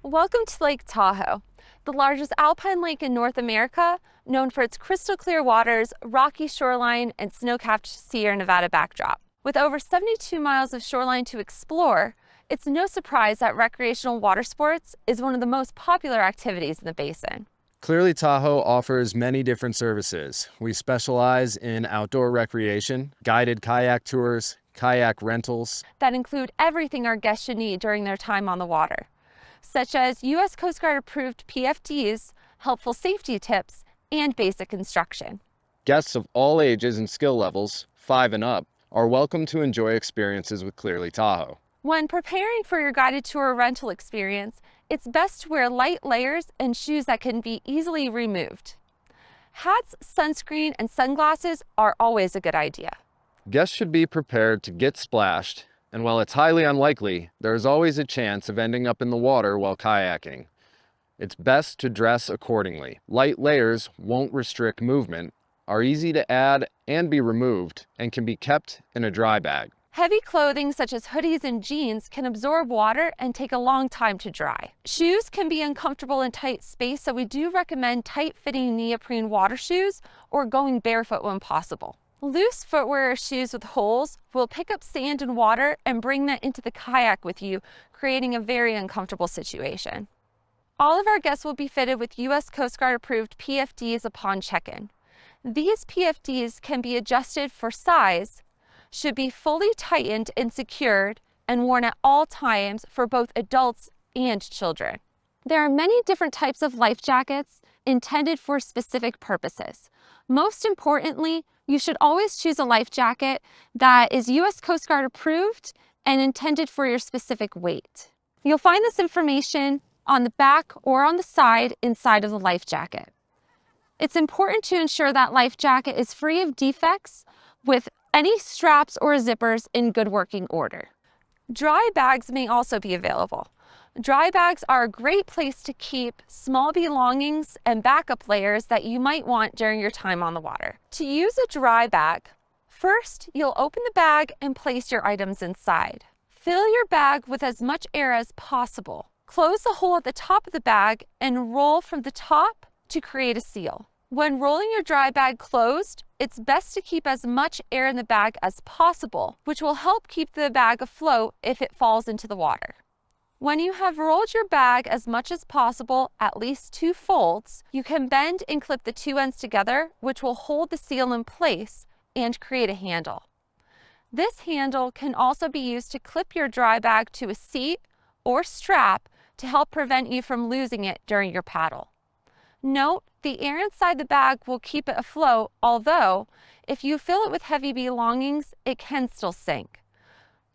Welcome to Lake Tahoe, the largest alpine lake in North America, known for its crystal clear waters, rocky shoreline, and snow-capped Sierra Nevada backdrop. With over 72 miles of shoreline to explore, it's no surprise that recreational water sports is one of the most popular activities in the basin. Clearly Tahoe offers many different services. We specialize in outdoor recreation, guided kayak tours, kayak rentals that include everything our guests should need during their time on the water, such as U.S. Coast Guard approved PFDs, helpful safety tips, and basic instruction. Guests of all ages and skill levels, 5 and up, are welcome to enjoy experiences with Clearly Tahoe. When preparing for your guided tour or rental experience, it's best to wear light layers and shoes that can be easily removed. Hats, sunscreen, and sunglasses are always a good idea. Guests should be prepared to get splashed, and while it's highly unlikely, there is always a chance of ending up in the water while kayaking. It's best to dress accordingly. Light layers won't restrict movement, are easy to add and be removed, and can be kept in a dry bag. Heavy clothing such as hoodies and jeans can absorb water and take a long time to dry. Shoes can be uncomfortable in tight space, so we do recommend tight-fitting neoprene water shoes or going barefoot when possible. Loose footwear or shoes with holes will pick up sand and water and bring that into the kayak with you, creating a very uncomfortable situation. All of our guests will be fitted with U.S. Coast Guard approved PFDs upon check-in. These PFDs can be adjusted for size, should be fully tightened and secured, and worn at all times for both adults and children. There are many different types of life jackets intended for specific purposes. Most importantly, you should always choose a life jacket that is U.S. Coast Guard approved and intended for your specific weight. You'll find this information on the back or on the side inside of the life jacket. It's important to ensure that life jacket is free of defects with any straps or zippers in good working order. Dry bags may also be available. Dry bags are a great place to keep small belongings and backup layers that you might want during your time on the water. To use a dry bag, first you'll open the bag and place your items inside. Fill your bag with as much air as possible. Close the hole at the top of the bag and roll from the top to create a seal. When rolling your dry bag closed, it's best to keep as much air in the bag as possible, which will help keep the bag afloat if it falls into the water. When you have rolled your bag as much as possible, at least 2 folds, you can bend and clip the 2 ends together, which will hold the seal in place and create a handle. This handle can also be used to clip your dry bag to a seat or strap to help prevent you from losing it during your paddle. Note, the air inside the bag will keep it afloat, although if you fill it with heavy belongings, it can still sink.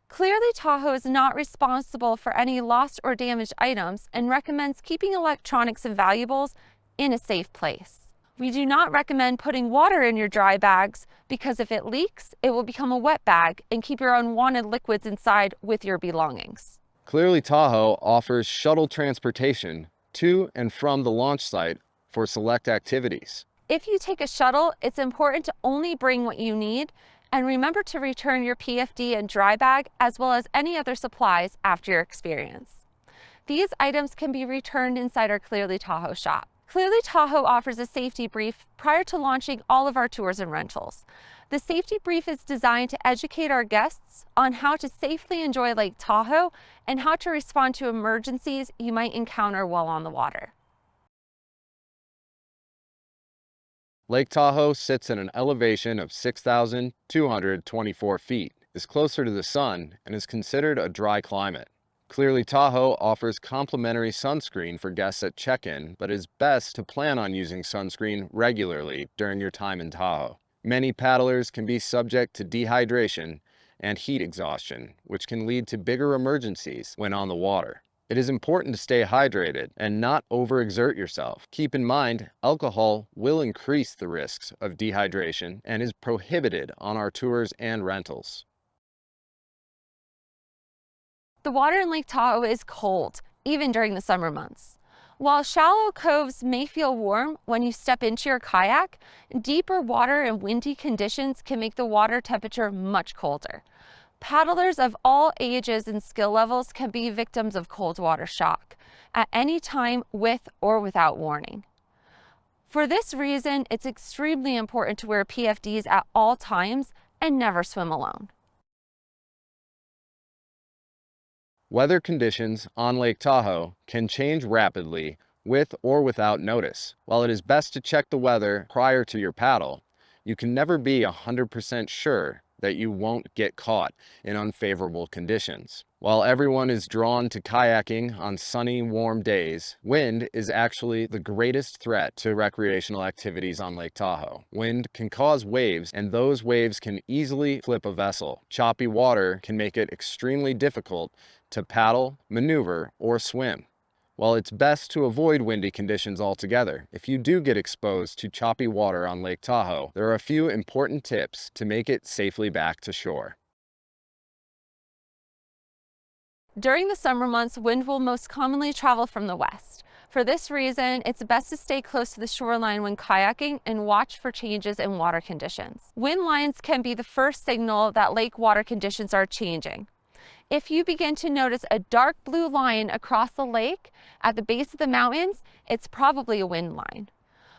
Clearly Tahoe is not responsible for any lost or damaged items and recommends keeping electronics and valuables in a safe place. We do not recommend putting water in your dry bags because if it leaks, it will become a wet bag and keep your unwanted liquids inside with your belongings. Clearly Tahoe offers shuttle transportation to and from the launch site for select activities. If you take a shuttle, it's important to only bring what you need and remember to return your PFD and dry bag as well as any other supplies after your experience. These items can be returned inside our Clearly Tahoe shop. Clearly Tahoe offers a safety brief prior to launching all of our tours and rentals. The safety brief is designed to educate our guests on how to safely enjoy Lake Tahoe and how to respond to emergencies you might encounter while on the water. Lake Tahoe sits at an elevation of 6,224 feet, is closer to the sun, and is considered a dry climate. Clearly Tahoe offers complimentary sunscreen for guests at check-in, but is best to plan on using sunscreen regularly during your time in Tahoe. Many paddlers can be subject to dehydration, and heat exhaustion, which can lead to bigger emergencies when on the water. It is important to stay hydrated and not overexert yourself. Keep in mind, alcohol will increase the risks of dehydration and is prohibited on our tours and rentals. The water in Lake Tahoe is cold, even during the summer months. While shallow coves may feel warm when you step into your kayak, deeper water and windy conditions can make the water temperature much colder. Paddlers of all ages and skill levels can be victims of cold water shock at any time with or without warning. For this reason, it's extremely important to wear PFDs at all times and never swim alone. Weather conditions on Lake Tahoe can change rapidly with or without notice. While it is best to check the weather prior to your paddle, you can never be 100% sure that you won't get caught in unfavorable conditions. While everyone is drawn to kayaking on sunny, warm days, wind is actually the greatest threat to recreational activities on Lake Tahoe. Wind can cause waves, and those waves can easily flip a vessel. Choppy water can make it extremely difficult to paddle, maneuver, or swim. While it's best to avoid windy conditions altogether, if you do get exposed to choppy water on Lake Tahoe, there are a few important tips to make it safely back to shore. During the summer months, wind will most commonly travel from the west. For this reason, it's best to stay close to the shoreline when kayaking and watch for changes in water conditions. Wind lines can be the first signal that lake water conditions are changing. If you begin to notice a dark blue line across the lake at the base of the mountains, it's probably a wind line.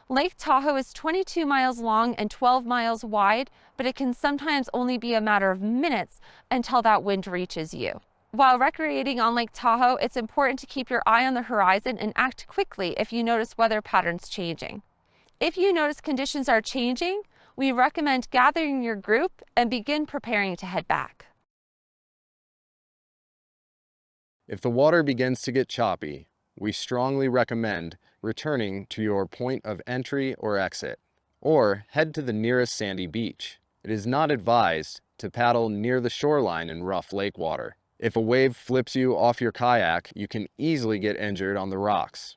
Lake Tahoe is 22 miles long and 12 miles wide, but it can sometimes only be a matter of minutes until that wind reaches you. While recreating on Lake Tahoe, it's important to keep your eye on the horizon and act quickly if you notice weather patterns changing. If you notice conditions are changing, we recommend gathering your group and begin preparing to head back. If the water begins to get choppy, we strongly recommend returning to your point of entry or exit, or head to the nearest sandy beach. It is not advised to paddle near the shoreline in rough lake water. If a wave flips you off your kayak, you can easily get injured on the rocks.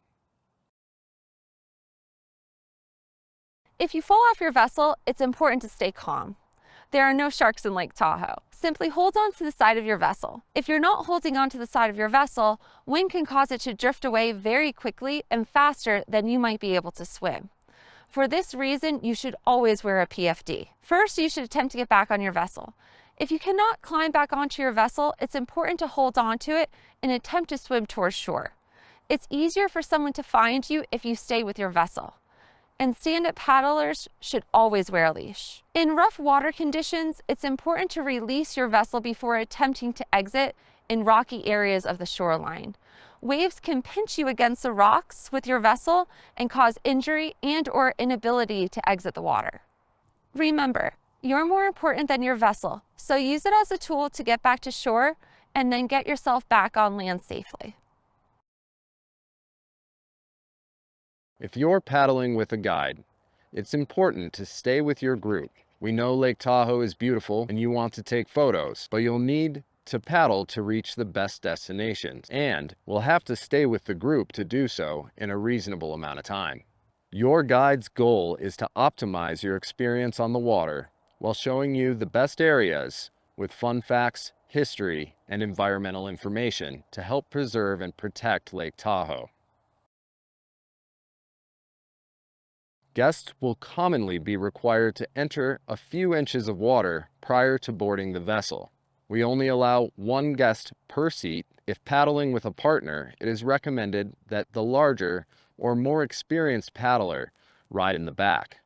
If you fall off your vessel, it's important to stay calm. There are no sharks in Lake Tahoe. Simply hold on to the side of your vessel. If you're not holding on to the side of your vessel, wind can cause it to drift away very quickly and faster than you might be able to swim. For this reason, you should always wear a PFD. First, you should attempt to get back on your vessel. If you cannot climb back onto your vessel, it's important to hold on to it and attempt to swim towards shore. It's easier for someone to find you if you stay with your vessel. And stand-up paddlers should always wear a leash. In rough water conditions, it's important to release your vessel before attempting to exit in rocky areas of the shoreline. Waves can pinch you against the rocks with your vessel and cause injury and/or inability to exit the water. Remember, you're more important than your vessel, so use it as a tool to get back to shore and then get yourself back on land safely. If you're paddling with a guide, it's important to stay with your group. We know Lake Tahoe is beautiful and you want to take photos, but you'll need to paddle to reach the best destinations, and will have to stay with the group to do so in a reasonable amount of time. Your guide's goal is to optimize your experience on the water while showing you the best areas with fun facts, history, and environmental information to help preserve and protect Lake Tahoe. Guests will commonly be required to enter a few inches of water prior to boarding the vessel. We only allow one guest per seat. If paddling with a partner, it is recommended that the larger or more experienced paddler ride in the back.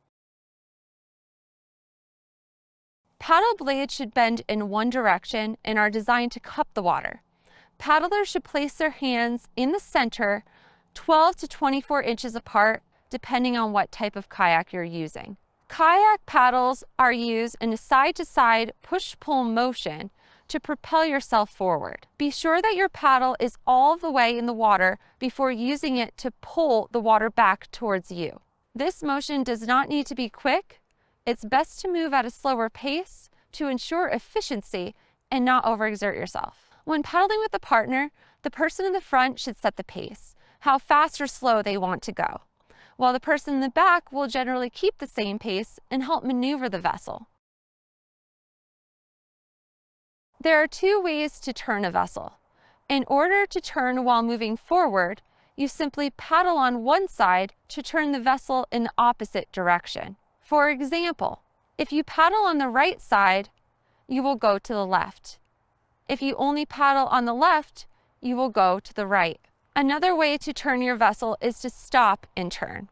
Paddle blades should bend in one direction and are designed to cup the water. Paddlers should place their hands in the center 12 to 24 inches apart, depending on what type of kayak you're using. Kayak paddles are used in a side-to-side push-pull motion to propel yourself forward. Be sure that your paddle is all the way in the water before using it to pull the water back towards you. This motion does not need to be quick. It's best to move at a slower pace to ensure efficiency and not overexert yourself. When paddling with a partner, the person in the front should set the pace, how fast or slow they want to go, while the person in the back will generally keep the same pace and help maneuver the vessel. There are two ways to turn a vessel. In order to turn while moving forward, you simply paddle on one side to turn the vessel in the opposite direction. For example, if you paddle on the right side, you will go to the left. If you only paddle on the left, you will go to the right. Another way to turn your vessel is to stop and turn.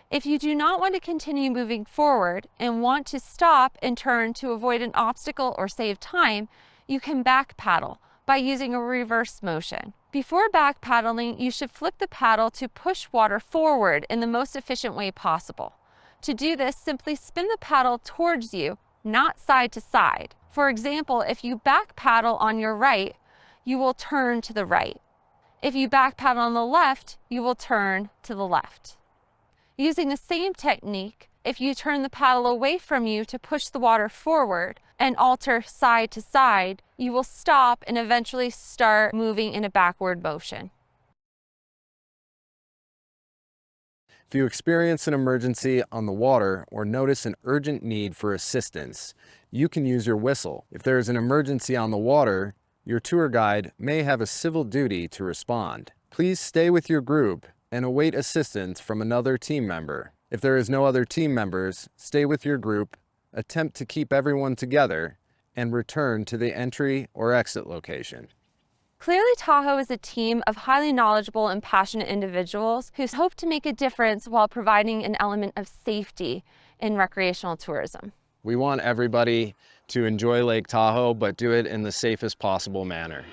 If you do not want to continue moving forward and want to stop and turn to avoid an obstacle or save time, you can back paddle by using a reverse motion. Before back paddling, you should flip the paddle to push water forward in the most efficient way possible. To do this, simply spin the paddle towards you, not side to side. For example, if you back paddle on your right, you will turn to the right. If you back paddle on the left, you will turn to the left. Using the same technique, if you turn the paddle away from you to push the water forward and alter side to side, you will stop and eventually start moving in a backward motion. If you experience an emergency on the water or notice an urgent need for assistance, you can use your whistle. If there is an emergency on the water, your tour guide may have a civil duty to respond. Please stay with your group and await assistance from another team member. If there is no other team members, stay with your group, attempt to keep everyone together, and return to the entry or exit location. Clearly, Tahoe is a team of highly knowledgeable and passionate individuals who hope to make a difference while providing an element of safety in recreational tourism. We want everybody to enjoy Lake Tahoe, but do it in the safest possible manner.